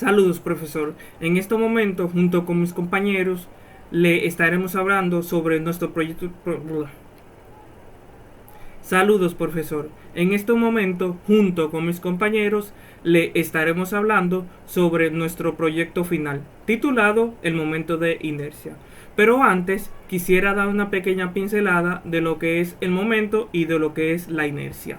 Saludos, profesor. En este momento, junto con mis compañeros, le estaremos hablando sobre nuestro proyecto. Saludos, profesor. En este momento, junto con mis compañeros, le estaremos hablando sobre nuestro proyecto final, titulado El momento de inercia. Pero antes, quisiera dar una pequeña pincelada de lo que es el momento y de lo que es la inercia.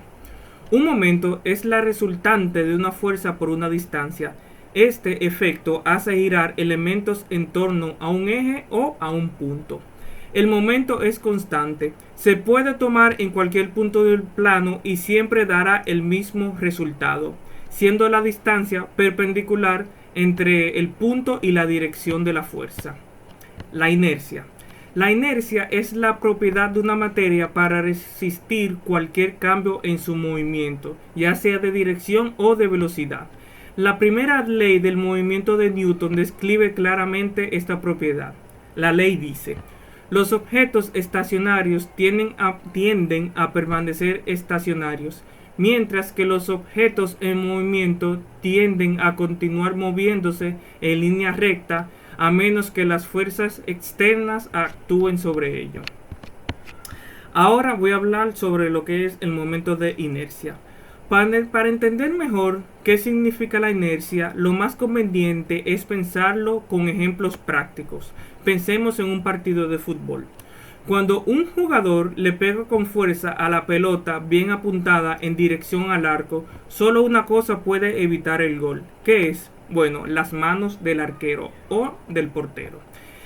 Un momento es la resultante de una fuerza por una distancia. Este efecto hace girar elementos en torno a un eje o a un punto. El momento es constante. Se puede tomar en cualquier punto del plano y siempre dará el mismo resultado, siendo la distancia perpendicular entre el punto y la dirección de la fuerza. La inercia. La inercia es la propiedad de una materia para resistir cualquier cambio en su movimiento, ya sea de dirección o de velocidad. La primera ley del movimiento de Newton describe claramente esta propiedad. La ley dice: los objetos estacionarios tienden a permanecer estacionarios, mientras que los objetos en movimiento tienden a continuar moviéndose en línea recta a menos que las fuerzas externas actúen sobre ello. Ahora voy a hablar sobre lo que es el momento de inercia. Para entender mejor qué significa la inercia, lo más conveniente es pensarlo con ejemplos prácticos. Pensemos en un partido de fútbol. Cuando un jugador le pega con fuerza a la pelota bien apuntada en dirección al arco, solo una cosa puede evitar el gol, que es, bueno, las manos del arquero o del portero.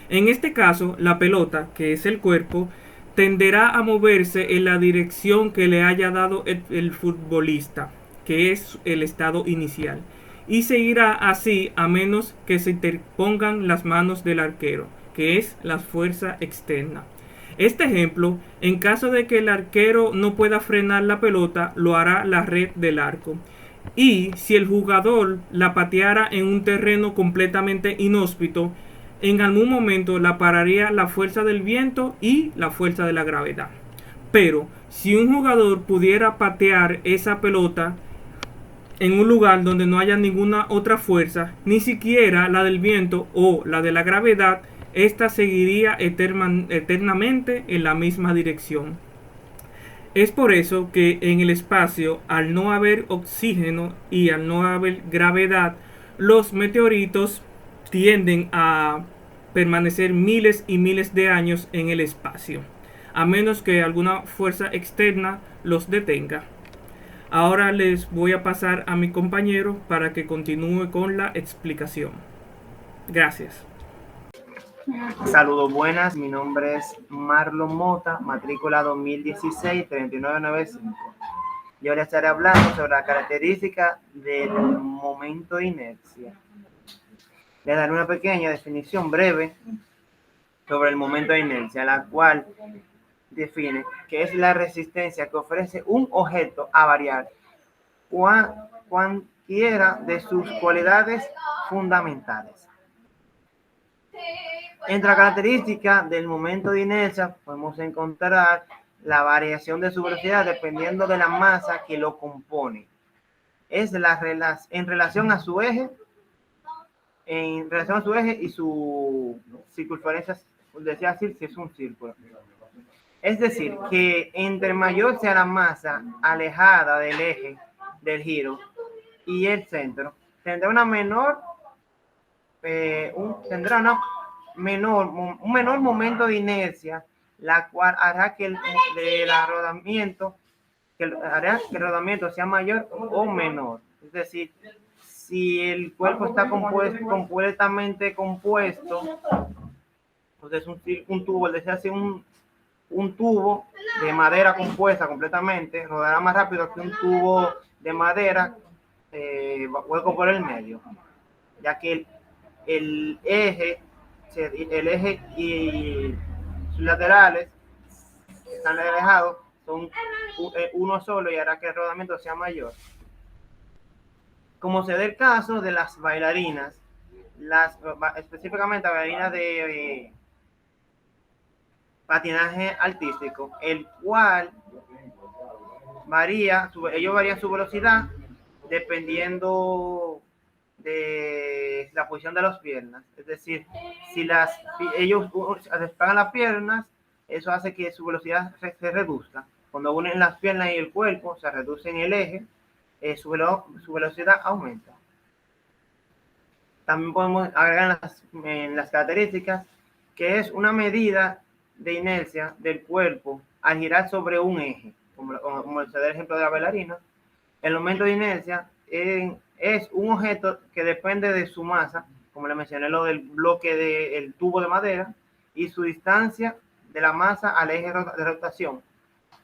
En este caso, la pelota, que es el cuerpo, tenderá a moverse en la dirección que le haya dado el futbolista, que es el estado inicial, y seguirá así a menos que se interpongan las manos del arquero, que es la fuerza externa. Este ejemplo, en caso de que el arquero no pueda frenar la pelota, lo hará la red del arco. Y si el jugador la pateara en un terreno completamente inhóspito, en algún momento la pararía la fuerza del viento y la fuerza de la gravedad. Pero si un jugador pudiera patear esa pelota en un lugar donde no haya ninguna otra fuerza, ni siquiera la del viento o la de la gravedad, esta seguiría eternamente en la misma dirección. Es por eso que en el espacio, al no haber oxígeno y al no haber gravedad, los meteoritos tienden a permanecer miles y miles de años en el espacio, a menos que alguna fuerza externa los detenga. Ahora les voy a pasar a mi compañero para que continúe con la explicación. Gracias. Saludos buenas, mi nombre es Marlon Mota, matrícula 2016-3995. Yo les estaré hablando sobre la característica del momento de inercia. Les daré una pequeña definición breve sobre el momento de inercia, la cual define que es la resistencia que ofrece un objeto a variar cualquiera de sus cualidades fundamentales. Entre las características del momento de inercia podemos encontrar la variación de su velocidad dependiendo de la masa que lo compone. Es en relación a su eje, y su circunferencia, decía así, si es un círculo. Es decir, que entre mayor sea la masa alejada del eje del giro y el centro, tendrá una menor un menor momento de inercia, la cual hará que hará que el rodamiento sea mayor o menor. Es decir, si el cuerpo está completamente compuesto, entonces un tubo, desde así un tubo de madera compuesta completamente, rodará más rápido que un tubo de madera hueco por el medio, ya que el eje y sus laterales están alejados, son uno solo y hará que el rodamiento sea mayor. Como se dé el caso de las bailarinas, específicamente bailarinas de patinaje artístico, el cual ellos varían su velocidad dependiendo posición de las piernas. Es decir, si ellos despegan las piernas, eso hace que su velocidad se reduzca. Cuando unen las piernas y el cuerpo, se reduce en el eje, su velocidad aumenta. También podemos agregar en las características que es una medida de inercia del cuerpo al girar sobre un eje, como se da el ejemplo de la bailarina. El momento de inercia es un objeto que depende de su masa, como le mencioné, lo del bloque del tubo de madera, y su distancia de la masa al eje de rotación.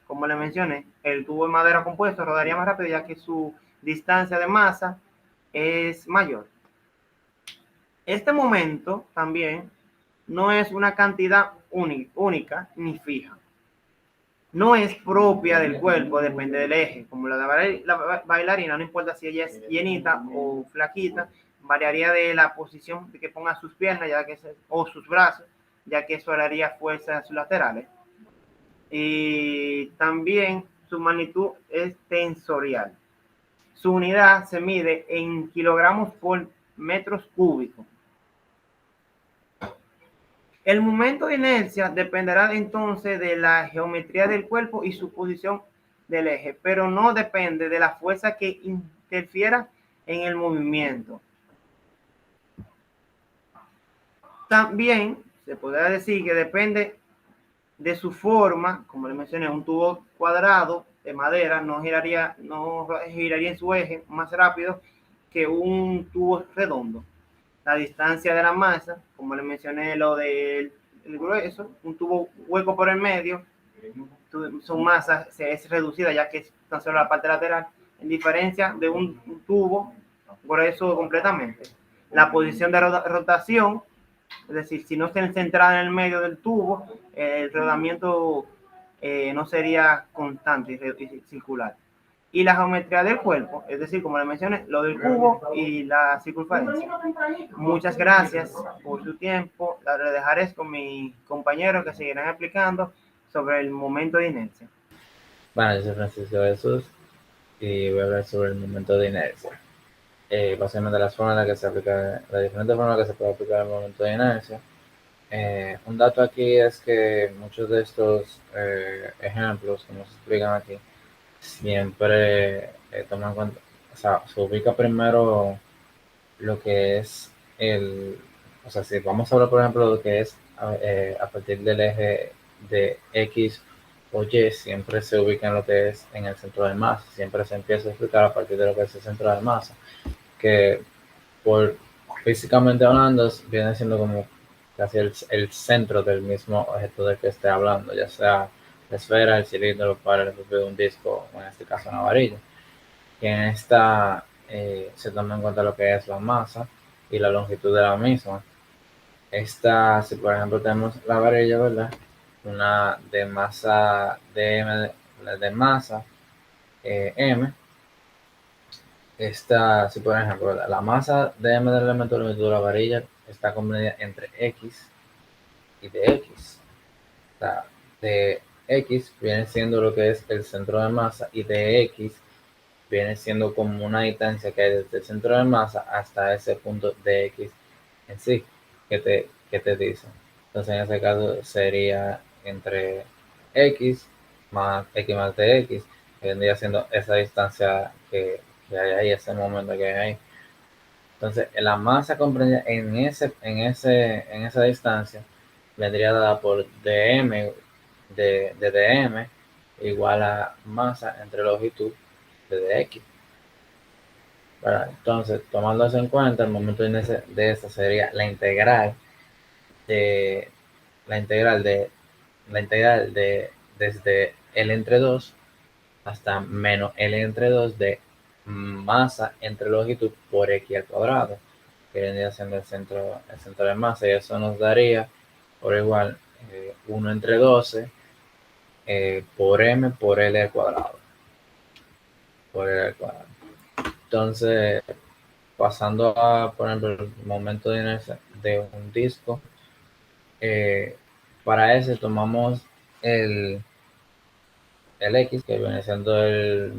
Como le mencioné, el tubo de madera compuesto rodaría más rápido ya que su distancia de masa es mayor. Este momento también no es una cantidad única ni fija. No es propia del cuerpo, depende del eje. Como la bailarina, no importa si ella es llenita o flaquita, variaría de la posición de que ponga sus piernas o sus brazos, ya que eso haría fuerza en sus laterales. Y también su magnitud es tensorial. Su unidad se mide en kilogramos por metros cúbicos. El momento de inercia dependerá entonces de la geometría del cuerpo y su posición del eje, pero no depende de la fuerza que interfiera en el movimiento. También se podrá decir que depende de su forma, como le mencioné, un tubo cuadrado de madera no giraría en su eje más rápido que un tubo redondo. La distancia de la masa, como le mencioné, lo del grueso, un tubo hueco por el medio, su masa es reducida ya que es tan solo la parte lateral, en diferencia de un tubo grueso completamente. La posición de rotación, es decir, si no está centrada en el medio del tubo, el rodamiento no sería constante y circular. Y la geometría del cuerpo, es decir, como le mencioné, lo del cubo y la circunferencia. Muchas gracias por su tiempo. La dejaré con mis compañeros que seguirán explicando sobre el momento de inercia. Bueno, yo soy Francisco Jesús y voy a hablar sobre el momento de inercia. Básicamente las diferentes formas que se puede aplicar el momento de inercia. Un dato aquí es que muchos de estos ejemplos que nos explican aquí siempre toman en cuenta, o sea, se ubica primero lo que es o sea, si vamos a hablar por ejemplo de lo que es a partir del eje de X o Y, siempre se ubica en lo que es en el centro de masa, siempre se empieza a explicar a partir de lo que es el centro de masa, que por físicamente hablando viene siendo como casi el centro del mismo objeto del que esté hablando, ya sea la esfera, el cilindro, para el propio de un disco o en este caso una varilla. Y en esta se toma en cuenta lo que es la masa y la longitud de la misma. Esta, si por ejemplo tenemos la varilla, ¿verdad? Una de masa de masa M. Esta, si por ejemplo la masa de M del elemento de longitud de la varilla está comprendida entre X y de X. O sea, de X viene siendo lo que es el centro de masa y de X viene siendo como una distancia que hay desde el centro de masa hasta ese punto de X en sí, que te dice. Entonces en ese caso sería entre X más de X, que vendría siendo esa distancia que hay ahí, ese momento que hay ahí. Entonces la masa comprendida en esa distancia vendría dada por dm de dm igual a masa entre longitud de X. Bueno, entonces, tomando eso en cuenta, el momento de esta sería de la integral de desde L entre 2 hasta menos L entre 2 de masa entre longitud por X al cuadrado, que vendría siendo el centro de masa, y eso nos daría por igual 1 entre 12 por M por L al cuadrado. Entonces, pasando a, por ejemplo, el momento de inercia de un disco, para ese tomamos el X, que viene siendo el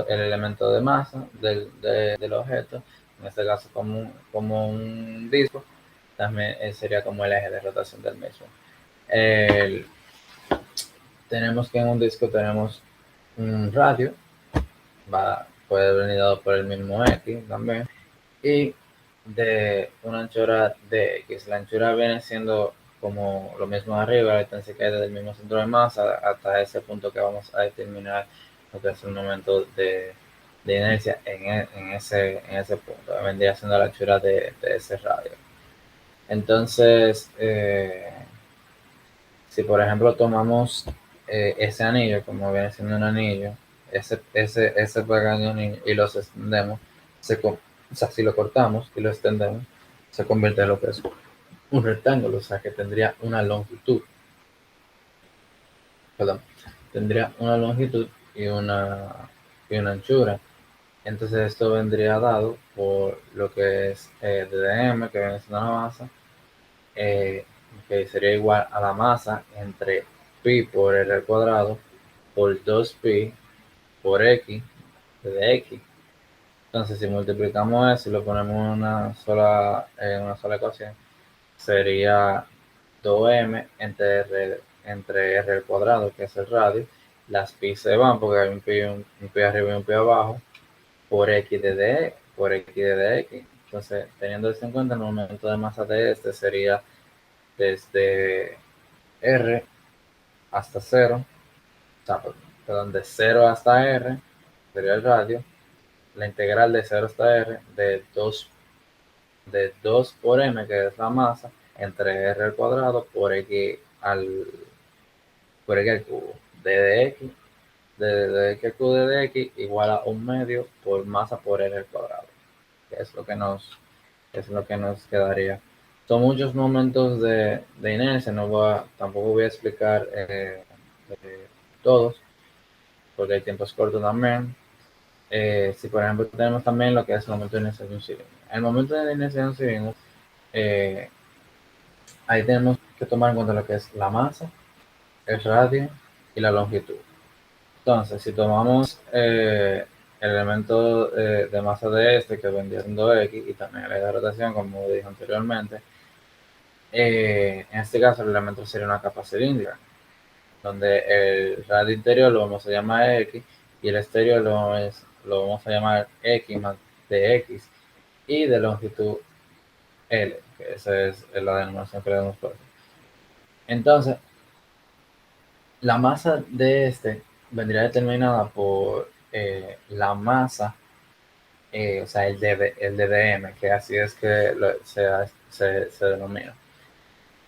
elemento de masa del objeto, en este caso como un disco, también sería como el eje de rotación del mismo. El, tenemos que en un disco tenemos un radio, puede venir dado por el mismo X también, y de una anchura de X. La anchura viene siendo como lo mismo de arriba, la distancia que hay desde el mismo centro de masa hasta ese punto que vamos a determinar lo que es el momento de inercia en ese punto. Vendría siendo la anchura de ese radio. Entonces, si por ejemplo tomamos ese anillo, como viene siendo un anillo, ese pequeño anillo, y los extendemos, o sea, si lo cortamos y lo extendemos, se convierte en lo que es un rectángulo, o sea, que tendría una longitud, perdón, tendría una longitud y una anchura. Entonces esto vendría dado por lo que es ddm, que viene siendo la masa, eh, que sería igual a la masa entre pi por r al cuadrado por 2pi por x de x. Entonces, si multiplicamos eso y lo ponemos en una sola ecuación, sería 2m entre r al cuadrado, que es el radio. Las pi se van porque hay un pi arriba y un pi abajo, por x de x. Entonces, teniendo esto en cuenta, el momento de masa de este sería desde r hasta 0, o sea, perdón, de 0 hasta r, sería el radio, la integral de 0 hasta r de 2 por m, que es la masa, entre r al cuadrado por x al cubo, d de x, de x al cubo de x igual a 1/2 por masa por r al cuadrado, que es lo que nos quedaría. Son muchos momentos de inercia, tampoco voy a explicar todos, porque el tiempo es corto también. Si por ejemplo tenemos también lo que es el momento de inercia de un cilindro. El momento de inercia de un cilindro, ahí tenemos que tomar en cuenta lo que es la masa, el radio y la longitud. Entonces, si tomamos el elemento de masa de este, que vendría siendo X, y también el eje de rotación, como dije anteriormente, en este caso el elemento sería una capa cilíndrica, donde el radio interior lo vamos a llamar X y el exterior lo vamos a llamar X más dx, y de longitud L, que esa es la denominación que le damos por aquí. Entonces, la masa de este vendría determinada por la masa, o sea, el ddm, que así es que se denomina.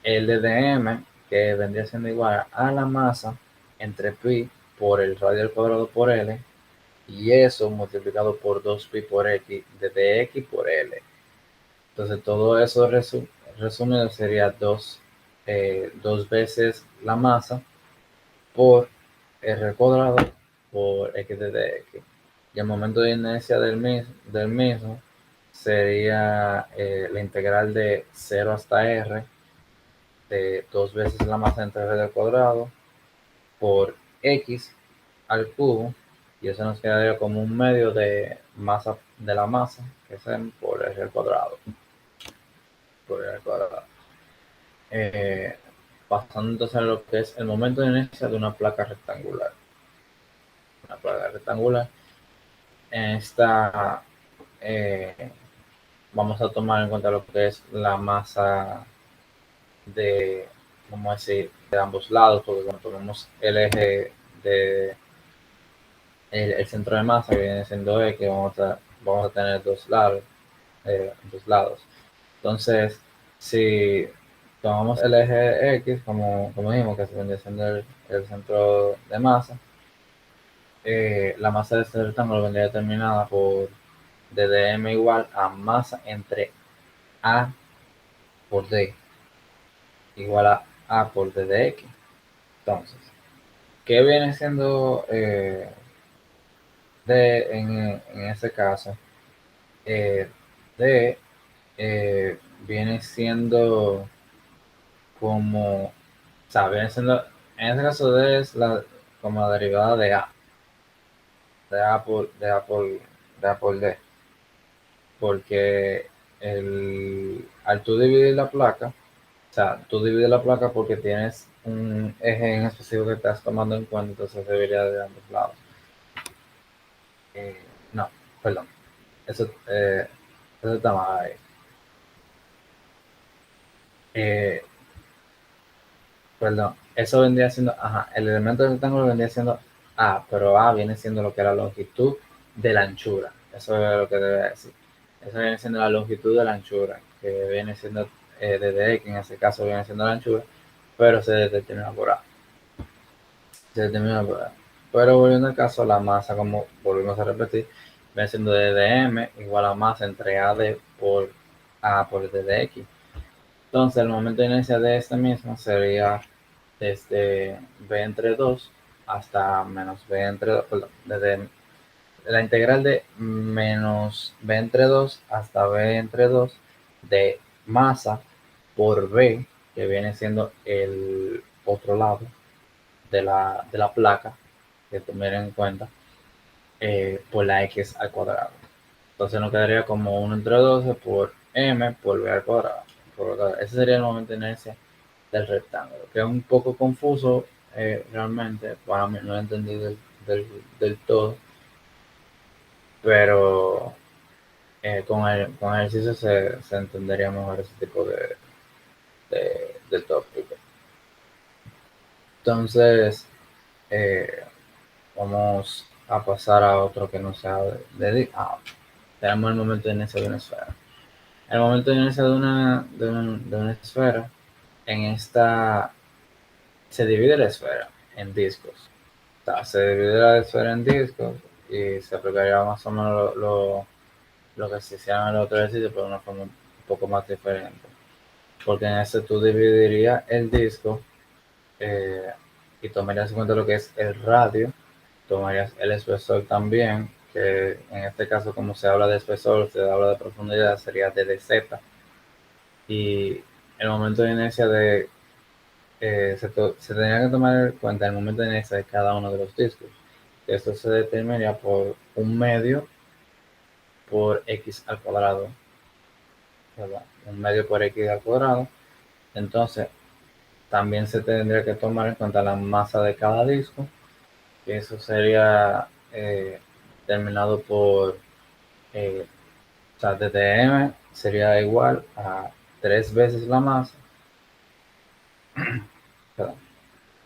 El ddm, que vendría siendo igual a la masa entre pi por el radio al cuadrado por L, y eso multiplicado por 2pi por x, de dx por L. Entonces todo eso resumido sería dos veces la masa por r al cuadrado por x de dx. Y el momento de inercia del mismo sería la integral de 0 hasta r de 2 veces la masa entre r al cuadrado por x al cubo, y eso nos quedaría como un medio de masa de la masa, que es por r al cuadrado. Pasando entonces a lo que es el momento de inercia de una placa rectangular. Una placa rectangular. En esta vamos a tomar en cuenta lo que es la masa de, vamos a decir, de ambos lados, porque cuando tomamos el eje de el centro de masa, que viene siendo E, que vamos a tener dos lados. Entonces, si tomamos el eje X, como dijimos, que se viene siendo el centro de masa, la masa de este rectángulo vendría determinada por ddm igual a masa entre A por D, igual a A por D de X. Entonces, ¿qué viene siendo D en ese caso? D viene siendo como, o sea, viene siendo, en ese caso D es como la derivada de A por D. porque al tú dividir la placa, o sea, tú divides la placa porque tienes un eje en específico que estás tomando en cuenta, entonces debería de ambos lados. No, perdón, eso está mal ahí. Eh, Perdón, eso vendría siendo, ajá, el elemento del rectángulo vendría siendo A, pero A viene siendo lo que es la longitud de la anchura. Eso es lo que debe decir. Eso viene siendo la longitud de la anchura, que viene siendo desde X, en ese caso viene siendo la anchura, pero se determina por A. Se determina por A. Pero volviendo al caso, la masa, como volvimos a repetir, viene siendo desde M igual a masa entre AD por A por D de X. Entonces, el momento de inercia de este mismo sería desde b entre 2 hasta menos b entre 2, perdón, desde la integral de menos b entre 2 hasta b entre 2 de masa por b, que viene siendo el otro lado de la placa, que tener en cuenta, por la x al cuadrado. Entonces nos quedaría como 1 entre 12 por m por b al cuadrado. Ese sería el momento de inercia del rectángulo, que es un poco confuso realmente, para mí no lo entendí del todo, pero con ejercicio se entendería mejor ese tipo de tópico. Entonces, eh, vamos a pasar a otro que no sea tenemos el momento de inercia de una esfera. El momento de inercia de una esfera, en esta se divide la esfera en discos. O sea, se divide la esfera en discos y se aplicaría más o menos lo que se hacía en el otro ejercicio, pero de una forma un poco más diferente. Porque en ese tú dividirías el disco eh, y tomarías en cuenta lo que es el radio, tomarías el espesor también, que en este caso, como se habla de espesor, se habla de profundidad, sería DZ. Y el momento de inercia se tendría que tomar en cuenta el momento de inercia de cada uno de los discos. Esto se determinaría por un medio por x al cuadrado, ¿verdad? Un medio por x al cuadrado. Entonces, también se tendría que tomar en cuenta la masa de cada disco, que eso sería determinado por, o sea, desde m sería igual a 3 veces la masa, perdón,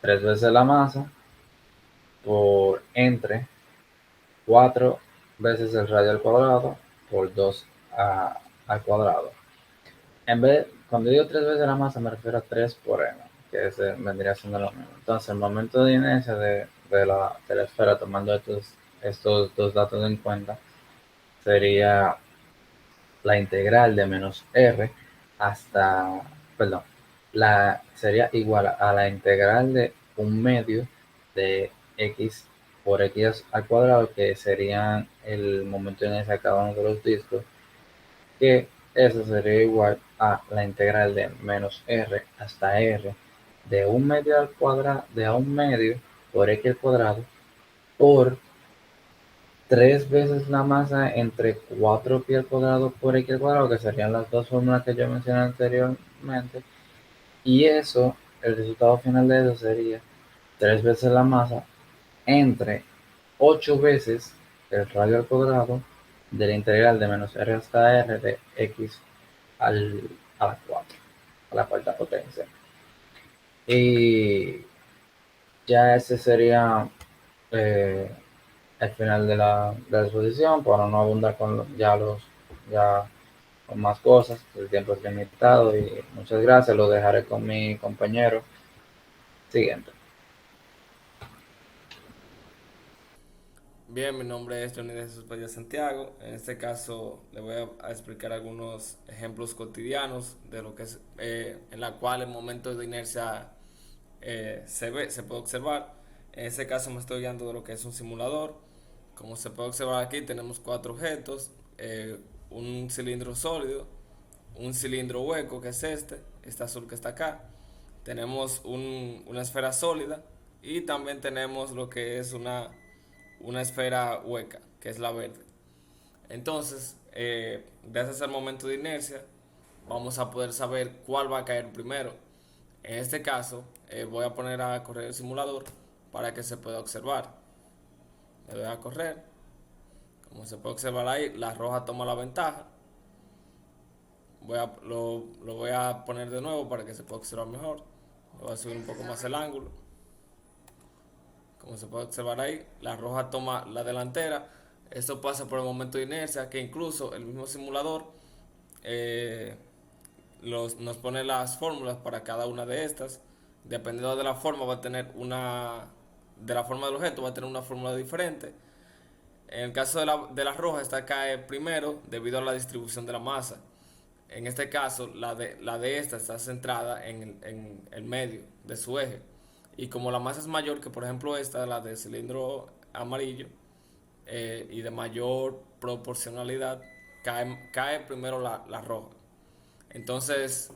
3 veces la masa por entre 4 veces el radio al cuadrado por 2 al cuadrado. Cuando digo 3 veces la masa, me refiero a 3 por m, que vendría siendo lo mismo. Entonces, el momento de inercia de la esfera, tomando estos dos datos en cuenta, sería la integral de menos r hasta, perdón, sería igual a la integral de un medio de x por x al cuadrado, que serían el momento de inercia de cada uno de los discos, que eso sería igual a la integral de menos r hasta r de un medio al cuadrado, de a un medio por x al cuadrado por 3 veces la masa entre 4 pi al cuadrado por x al cuadrado, que serían las dos fórmulas que yo mencioné anteriormente. Y eso, el resultado final de eso sería 3 veces la masa entre 8 veces el radio al cuadrado de la integral de menos r hasta r de x a la 4, a la cuarta potencia. Y ya ese sería el final de la exposición, para no abundar ya con más cosas. El tiempo es limitado y muchas gracias. Lo dejaré con mi compañero siguiente. Bien, mi nombre es Johnny de Jesús Padilla Santiago. En este caso le voy a explicar algunos ejemplos cotidianos de lo que es en la cual el momento de inercia se puede observar. En este caso me estoy guiando de lo que es un simulador. Como se puede observar aquí, tenemos cuatro objetos: un cilindro sólido, un cilindro hueco, que es este azul que está acá. Tenemos una esfera sólida y también tenemos lo que es una esfera hueca, que es la verde. Entonces, gracias al momento de inercia, vamos a poder saber cuál va a caer primero. En este caso, voy a poner a correr el simulador para que se pueda observar. Le voy a correr. Como se puede observar ahí, la roja toma la ventaja. Lo voy a poner de nuevo para que se pueda observar mejor. Voy a subir un poco más el ángulo. Como se puede observar ahí, la roja toma la delantera. Esto pasa por el momento de inercia, que incluso el mismo simulador nos pone las fórmulas para cada una de estas. Dependiendo de la forma, va a tener de la forma del objeto, va a tener una fórmula diferente. En el caso de la roja, esta cae primero debido a la distribución de la masa. En este caso, la de esta está centrada en el medio de su eje. Y como la masa es mayor que, por ejemplo, la de cilindro amarillo, y de mayor proporcionalidad, cae primero la roja. Entonces,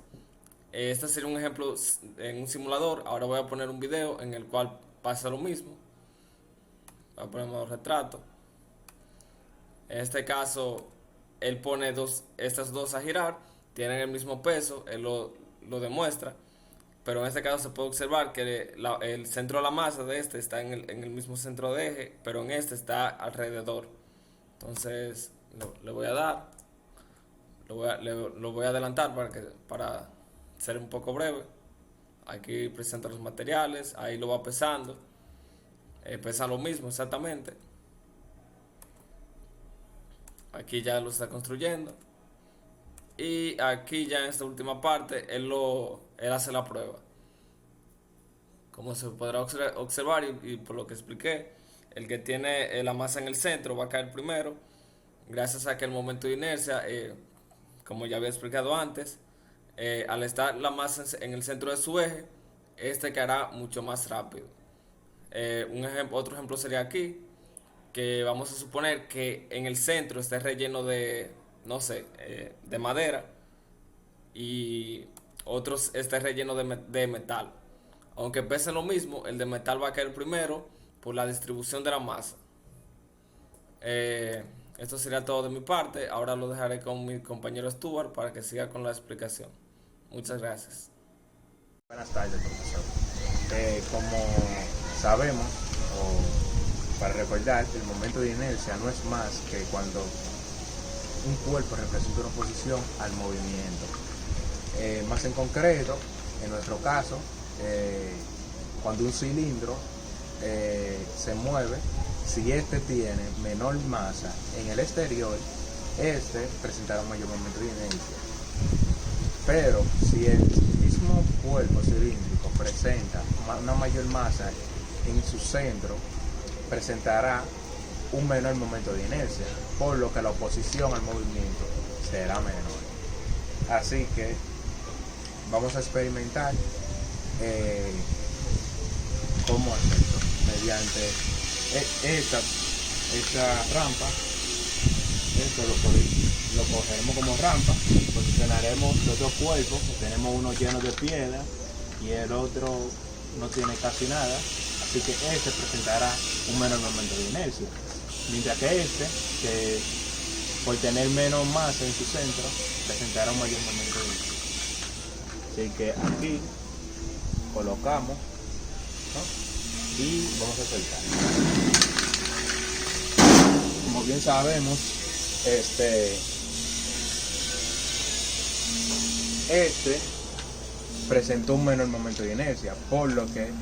este sería un ejemplo en un simulador. Ahora voy a poner un video en el cual pasa lo mismo. Voy a poner modo retrato. En este caso, él pone estas dos a girar, tienen el mismo peso, él lo demuestra, pero en este caso se puede observar que el centro de la masa de este está en el mismo centro de eje, pero en este está alrededor. Entonces le voy a dar, lo voy a adelantar para ser un poco breve. Aquí presenta los materiales, ahí lo va pesando, pesa lo mismo exactamente. Aquí ya lo está construyendo. Y aquí ya en esta última parte, él hace la prueba. Como se podrá observar y por lo que expliqué, el que tiene la masa en el centro va a caer primero. Gracias a que el momento de inercia, como ya había explicado antes, al estar la masa en el centro de su eje, este caerá mucho más rápido. Otro ejemplo sería aquí, que vamos a suponer que en el centro esté relleno de, no sé, de madera, y otros esté relleno de metal. Aunque pese lo mismo, el de metal va a caer primero por la distribución de la masa. Esto sería todo de mi parte. Ahora lo dejaré con mi compañero Stuart para que siga con la explicación. Muchas gracias. Buenas tardes, profesor. Como sabemos, para recordar, el momento de inercia no es más que cuando un cuerpo representa una oposición al movimiento. Más en concreto, en nuestro caso, cuando un cilindro se mueve, si este tiene menor masa en el exterior, este presentará un mayor momento de inercia. Pero si el mismo cuerpo cilíndrico presenta una mayor masa en su centro, presentará un menor momento de inercia, por lo que la oposición al movimiento será menor. Así que vamos a experimentar cómo hacerlo mediante esta rampa. Esto lo cogeremos como rampa, posicionaremos los dos cuerpos. Tenemos uno lleno de piedra y el otro no tiene casi nada, así que este presentará un menor momento de inercia, mientras que que por tener menos masa en su centro, presentará un mayor momento de inercia. Así que aquí colocamos, ¿no? Y vamos a soltar. Como bien sabemos, este presentó un menor momento de inercia, por lo que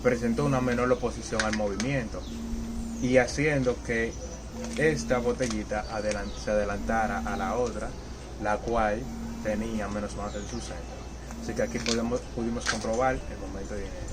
presentó una menor oposición al movimiento, y haciendo que esta botellita se adelantara a la otra, la cual tenía menos masa en su centro. Así que aquí pudimos comprobar el momento de inercia.